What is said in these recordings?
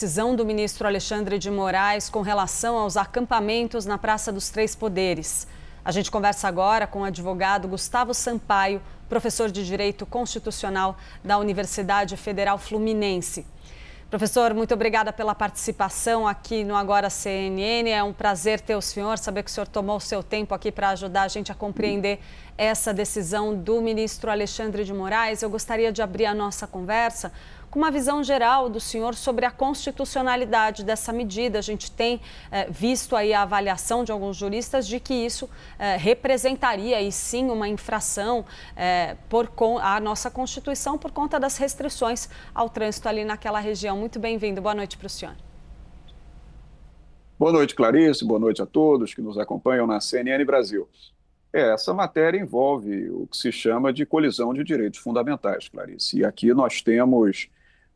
Decisão do ministro Alexandre de Moraes com relação aos acampamentos na Praça dos Três Poderes. A gente conversa agora com o advogado Gustavo Sampaio, professor de Direito Constitucional da Universidade Federal Fluminense. Professor, muito obrigada pela participação aqui no Agora CNN. É um prazer ter o senhor, saber que o senhor tomou o seu tempo aqui para ajudar a gente a compreender essa decisão do ministro Alexandre de Moraes. Eu gostaria de abrir a nossa conversa com uma visão geral do senhor sobre a constitucionalidade dessa medida. A gente tem visto aí a avaliação de alguns juristas de que isso representaria aí sim uma infração à nossa Constituição por conta das restrições ao trânsito ali naquela região. Muito bem-vindo. Boa noite para o senhor. Boa noite, Clarice. Boa noite a todos que nos acompanham na CNN Brasil. Essa matéria envolve o que se chama de colisão de direitos fundamentais, Clarice. E aqui nós temos,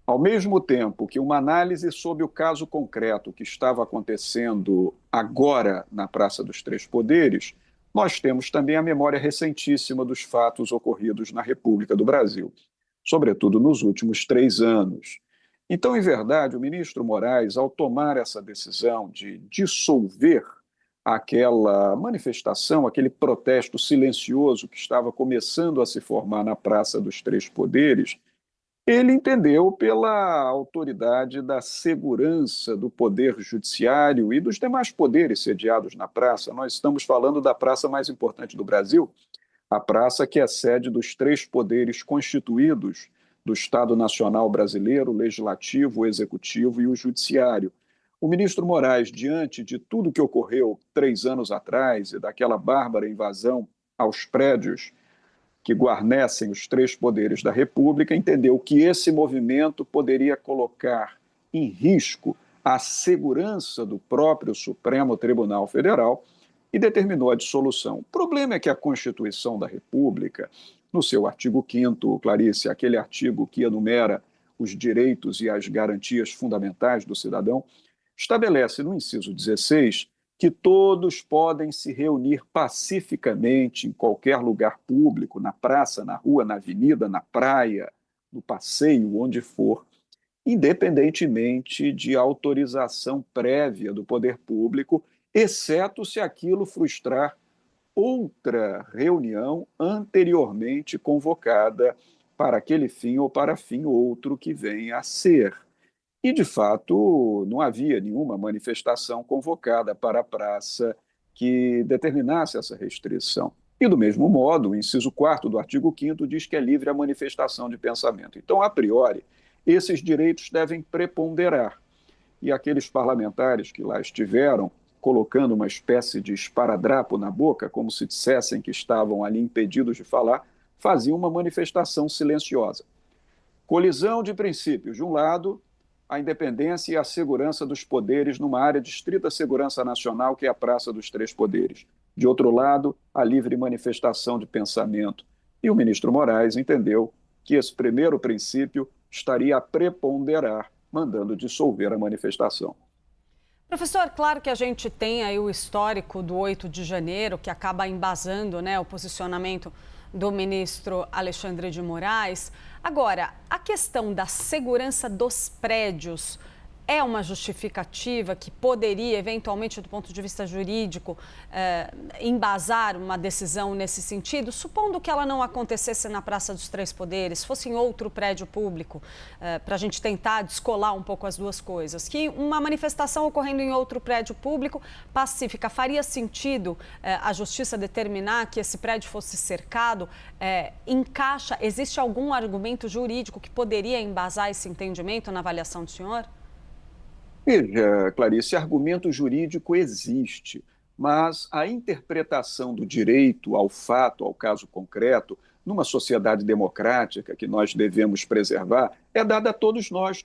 ao mesmo tempo que uma análise sobre o caso concreto que estava acontecendo agora na Praça dos Três Poderes, nós temos também a memória recentíssima dos fatos ocorridos na República do Brasil, sobretudo nos últimos 3 anos. Então, em verdade, o ministro Moraes, ao tomar essa decisão de dissolver aquela manifestação, aquele protesto silencioso que estava começando a se formar na Praça dos Três Poderes, ele entendeu pela autoridade da segurança do Poder Judiciário e dos demais poderes sediados na praça. Nós estamos falando da praça mais importante do Brasil, a praça que é sede dos 3 poderes constituídos do Estado Nacional Brasileiro, o Legislativo, o Executivo e o Judiciário. O ministro Moraes, diante de tudo que ocorreu 3 anos atrás e daquela bárbara invasão aos prédios que guarnecem os 3 poderes da República, entendeu que esse movimento poderia colocar em risco a segurança do próprio Supremo Tribunal Federal e determinou a dissolução. O problema é que a Constituição da República, no seu artigo 5º, Clarice, aquele artigo que enumera os direitos e as garantias fundamentais do cidadão, estabelece no inciso 16 que todos podem se reunir pacificamente em qualquer lugar público, na praça, na rua, na avenida, na praia, no passeio, onde for, independentemente de autorização prévia do poder público, exceto se aquilo frustrar outra reunião anteriormente convocada para aquele fim ou para fim outro que venha a ser. E, de fato, não havia nenhuma manifestação convocada para a praça que determinasse essa restrição. E, do mesmo modo, o inciso 4º do artigo 5º diz que é livre a manifestação de pensamento. Então, a priori, esses direitos devem preponderar. E aqueles parlamentares que lá estiveram, colocando uma espécie de esparadrapo na boca, como se dissessem que estavam ali impedidos de falar, faziam uma manifestação silenciosa. Colisão de princípios. De um lado, a independência e a segurança dos poderes numa área de estrita segurança nacional, que é a Praça dos Três Poderes. De outro lado, a livre manifestação de pensamento. E o ministro Moraes entendeu que esse primeiro princípio estaria a preponderar, mandando dissolver a manifestação. Professor, claro que a gente tem aí o histórico do 8 de janeiro, que acaba embasando, o posicionamento do ministro Alexandre de Moraes. Agora, a questão da segurança dos prédios é uma justificativa que poderia, eventualmente, do ponto de vista jurídico, embasar uma decisão nesse sentido, supondo que ela não acontecesse na Praça dos Três Poderes, fosse em outro prédio público, para a gente tentar descolar um pouco as duas coisas, que uma manifestação ocorrendo em outro prédio público pacífica, faria sentido a Justiça determinar que esse prédio fosse cercado? Existe algum argumento jurídico que poderia embasar esse entendimento na avaliação do senhor? Veja, Clarice, argumento jurídico existe, mas a interpretação do direito ao fato, ao caso concreto, numa sociedade democrática que nós devemos preservar, é dada a todos nós,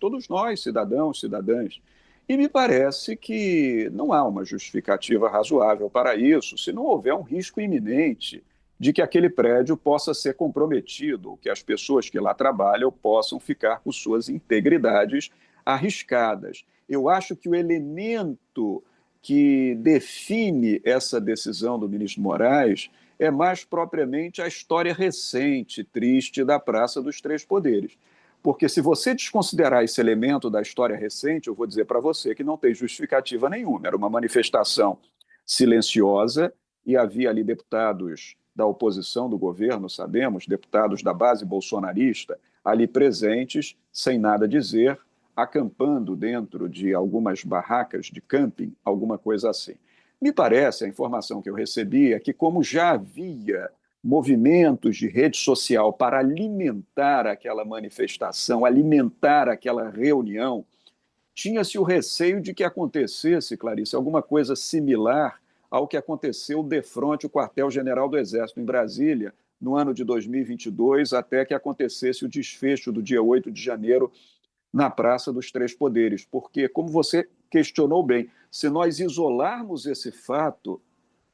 cidadãos, cidadãs. E me parece que não há uma justificativa razoável para isso, se não houver um risco iminente de que aquele prédio possa ser comprometido, que as pessoas que lá trabalham possam ficar com suas integridades arriscadas. Eu acho que o elemento que define essa decisão do ministro Moraes é mais propriamente a história recente, triste, da Praça dos Três Poderes. Porque se você desconsiderar esse elemento da história recente, eu vou dizer para você que não tem justificativa nenhuma. Era uma manifestação silenciosa e havia ali deputados da oposição do governo, sabemos, deputados da base bolsonarista, ali presentes, sem nada dizer, acampando dentro de algumas barracas de camping, alguma coisa assim. Me parece, a informação que eu recebi é que, como já havia movimentos de rede social para alimentar aquela manifestação, alimentar aquela reunião, tinha-se o receio de que acontecesse, Clarice, alguma coisa similar ao que aconteceu defronte o quartel-general do Exército em Brasília, no ano de 2022, até que acontecesse o desfecho do dia 8 de janeiro na Praça dos Três Poderes. Porque, como você questionou bem, se nós isolarmos esse fato,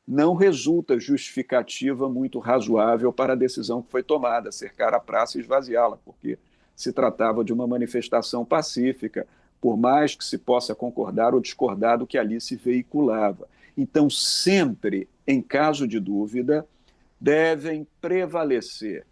não resulta justificativa muito razoável para a decisão que foi tomada, cercar a praça e esvaziá-la, porque se tratava de uma manifestação pacífica, por mais que se possa concordar ou discordar do que ali se veiculava. Então, sempre, em caso de dúvida, devem prevalecer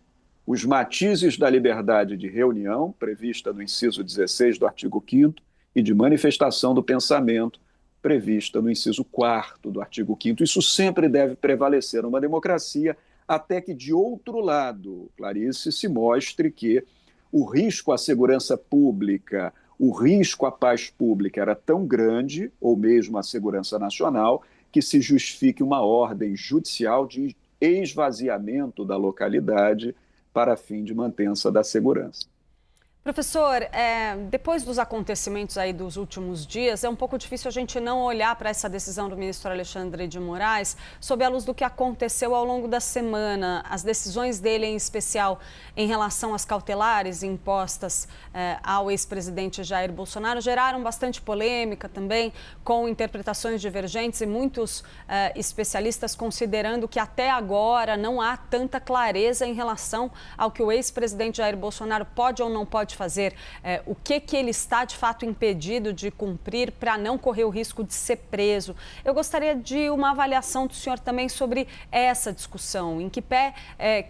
os matizes da liberdade de reunião, prevista no inciso 16 do artigo 5º, e de manifestação do pensamento, prevista no inciso 4º do artigo 5º. Isso sempre deve prevalecer numa democracia, até que, de outro lado, Clarice, se mostre que o risco à segurança pública, o risco à paz pública era tão grande, ou mesmo à segurança nacional, que se justifique uma ordem judicial de esvaziamento da localidade para fim de mantença da segurança. Professor, depois dos acontecimentos aí dos últimos dias, é um pouco difícil a gente não olhar para essa decisão do ministro Alexandre de Moraes sob a luz do que aconteceu ao longo da semana. As decisões dele, em especial em relação às cautelares impostas ao ex-presidente Jair Bolsonaro, geraram bastante polêmica também, com interpretações divergentes e muitos especialistas considerando que até agora não há tanta clareza em relação ao que o ex-presidente Jair Bolsonaro pode ou não pode fazer, o que ele está de fato impedido de cumprir para não correr o risco de ser preso. Eu gostaria de uma avaliação do senhor também sobre essa discussão, em que pé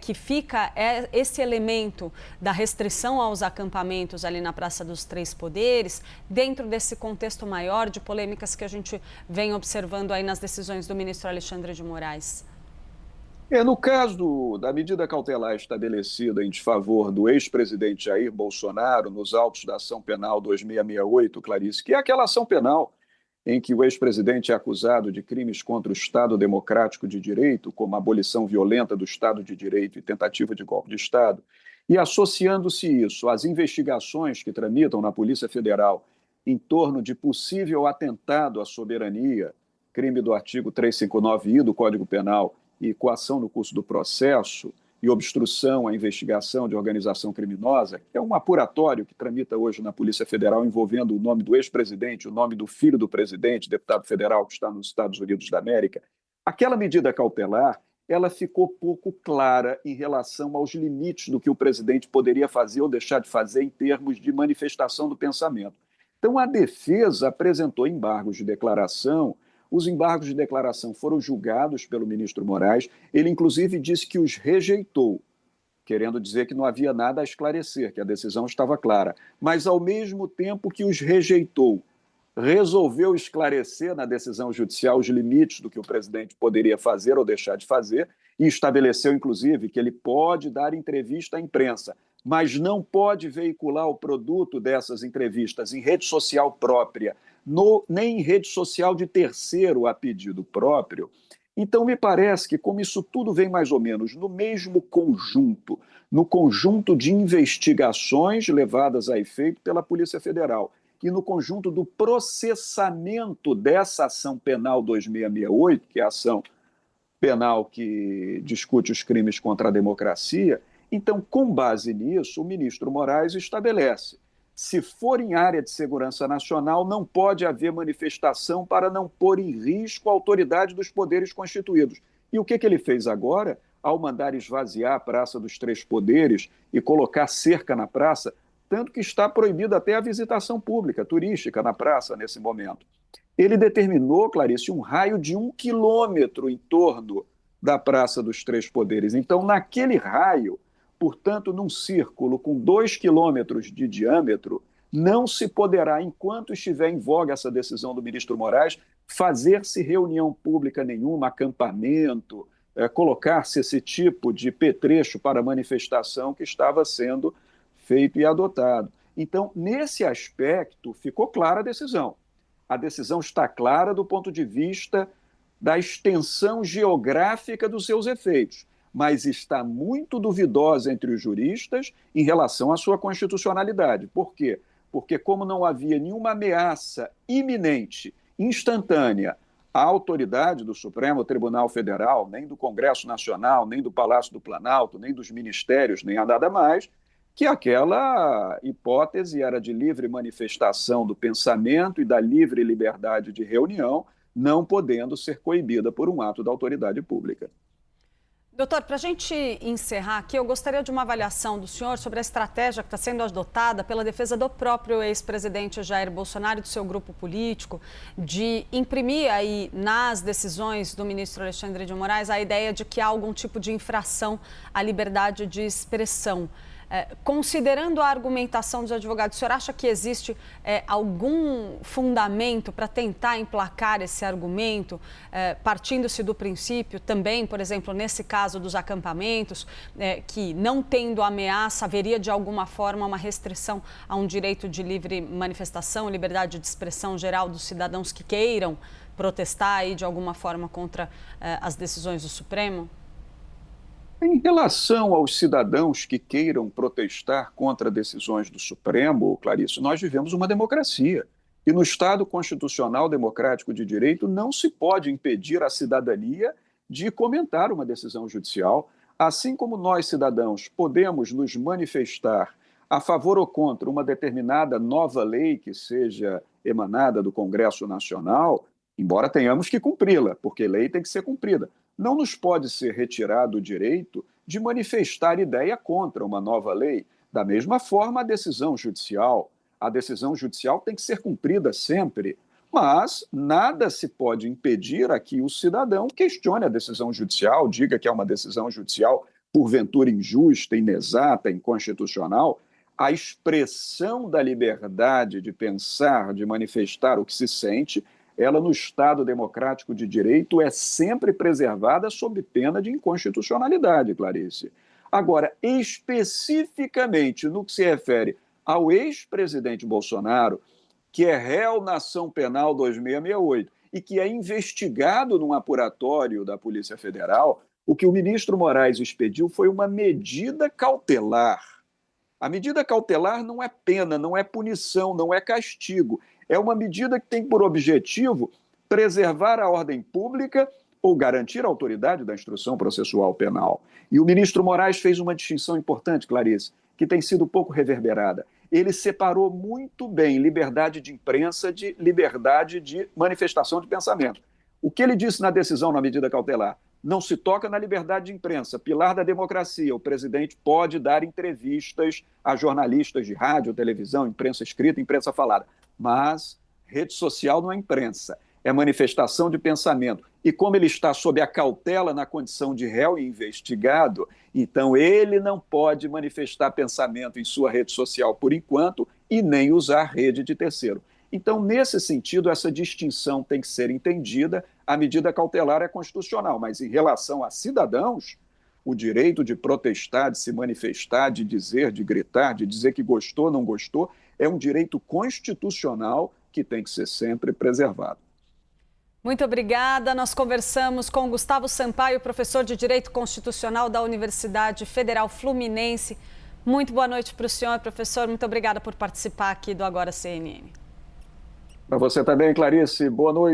que fica esse elemento da restrição aos acampamentos ali na Praça dos Três Poderes, dentro desse contexto maior de polêmicas que a gente vem observando aí nas decisões do ministro Alexandre de Moraes. No caso da medida cautelar estabelecida em desfavor do ex-presidente Jair Bolsonaro nos autos da ação penal 2668, Clarice, que é aquela ação penal em que o ex-presidente é acusado de crimes contra o Estado Democrático de Direito, como abolição violenta do Estado de Direito e tentativa de golpe de Estado, e associando-se isso às investigações que tramitam na Polícia Federal em torno de possível atentado à soberania, crime do artigo 359-I do Código Penal, e coação no curso do processo e obstrução à investigação de organização criminosa, que é um apuratório que tramita hoje na Polícia Federal envolvendo o nome do ex-presidente, o nome do filho do presidente, deputado federal que está nos Estados Unidos da América, aquela medida cautelar, ela ficou pouco clara em relação aos limites do que o presidente poderia fazer ou deixar de fazer em termos de manifestação do pensamento. Então, a defesa apresentou embargos de declaração. Os embargos de declaração foram julgados pelo ministro Moraes. Ele, inclusive, disse que os rejeitou, querendo dizer que não havia nada a esclarecer, que a decisão estava clara. Mas, ao mesmo tempo que os rejeitou, resolveu esclarecer na decisão judicial os limites do que o presidente poderia fazer ou deixar de fazer e estabeleceu, inclusive, que ele pode dar entrevista à imprensa, mas não pode veicular o produto dessas entrevistas em rede social própria, nem em rede social de terceiro a pedido próprio. Então, me parece que, como isso tudo vem mais ou menos no mesmo conjunto, no conjunto de investigações levadas a efeito pela Polícia Federal e no conjunto do processamento dessa ação penal 2668, que é a ação penal que discute os crimes contra a democracia, então, com base nisso, o ministro Moraes estabelece: se for em área de segurança nacional, não pode haver manifestação para não pôr em risco a autoridade dos poderes constituídos. E o que ele fez agora, ao mandar esvaziar a Praça dos Três Poderes e colocar cerca na praça, tanto que está proibida até a visitação pública, turística na praça nesse momento. Ele determinou, Clarice, um raio de 1 quilômetro em torno da Praça dos Três Poderes. Então, naquele raio, portanto, num círculo com 2 quilômetros de diâmetro, não se poderá, enquanto estiver em voga essa decisão do ministro Moraes, fazer-se reunião pública nenhuma, acampamento, colocar-se esse tipo de petrecho para manifestação que estava sendo feito e adotado. Então, nesse aspecto, ficou clara a decisão. A decisão está clara do ponto de vista da extensão geográfica dos seus efeitos, mas está muito duvidosa entre os juristas em relação à sua constitucionalidade. Por quê? Porque, como não havia nenhuma ameaça iminente, instantânea, à autoridade do Supremo Tribunal Federal, nem do Congresso Nacional, nem do Palácio do Planalto, nem dos ministérios, nem a nada mais, que aquela hipótese era de livre manifestação do pensamento e da livre liberdade de reunião, não podendo ser coibida por um ato da autoridade pública. Doutor, para a gente encerrar aqui, eu gostaria de uma avaliação do senhor sobre a estratégia que está sendo adotada pela defesa do próprio ex-presidente Jair Bolsonaro e do seu grupo político de imprimir aí nas decisões do ministro Alexandre de Moraes a ideia de que há algum tipo de infração à liberdade de expressão. Considerando a argumentação dos advogados, o senhor acha que existe algum fundamento para tentar emplacar esse argumento, partindo-se do princípio também, por exemplo, nesse caso dos acampamentos, que não tendo ameaça, haveria de alguma forma uma restrição a um direito de livre manifestação, liberdade de expressão geral dos cidadãos que queiram protestar aí de alguma forma contra as decisões do Supremo? Em relação aos cidadãos que queiram protestar contra decisões do Supremo, Clarice, nós vivemos uma democracia. E no Estado constitucional democrático de direito não se pode impedir a cidadania de comentar uma decisão judicial, assim como nós, cidadãos, podemos nos manifestar a favor ou contra uma determinada nova lei que seja emanada do Congresso Nacional, embora tenhamos que cumpri-la, porque lei tem que ser cumprida. Não nos pode ser retirado o direito de manifestar ideia contra uma nova lei. Da mesma forma, a decisão judicial tem que ser cumprida sempre, mas nada se pode impedir a que o cidadão questione a decisão judicial, diga que é uma decisão judicial porventura injusta, inexata, inconstitucional. A expressão da liberdade de pensar, de manifestar o que se sente, ela no Estado democrático de direito é sempre preservada sob pena de inconstitucionalidade, Clarice. Agora, especificamente no que se refere ao ex-presidente Bolsonaro, que é réu na ação penal 2668 e que é investigado num apuratório da Polícia Federal, o que o ministro Moraes expediu foi uma medida cautelar. A medida cautelar não é pena, não é punição, não é castigo. É uma medida que tem por objetivo preservar a ordem pública ou garantir a autoridade da instrução processual penal. E o ministro Moraes fez uma distinção importante, Clarice, que tem sido pouco reverberada. Ele separou muito bem liberdade de imprensa de liberdade de manifestação de pensamento. O que ele disse na decisão, na medida cautelar? Não se toca na liberdade de imprensa, pilar da democracia. O presidente pode dar entrevistas a jornalistas de rádio, televisão, imprensa escrita, imprensa falada. Mas rede social não é imprensa, é manifestação de pensamento. E como ele está sob a cautela na condição de réu e investigado, então ele não pode manifestar pensamento em sua rede social por enquanto e nem usar rede de terceiro. Então, nesse sentido, essa distinção tem que ser entendida. A medida cautelar é constitucional, mas em relação a cidadãos, o direito de protestar, de se manifestar, de dizer, de gritar, de dizer que gostou, não gostou, é um direito constitucional que tem que ser sempre preservado. Muito obrigada. Nós conversamos com Gustavo Sampaio, professor de Direito Constitucional da Universidade Federal Fluminense. Muito boa noite para o senhor, professor. Muito obrigada por participar aqui do Agora CNN. Para você também, Clarice. Boa noite.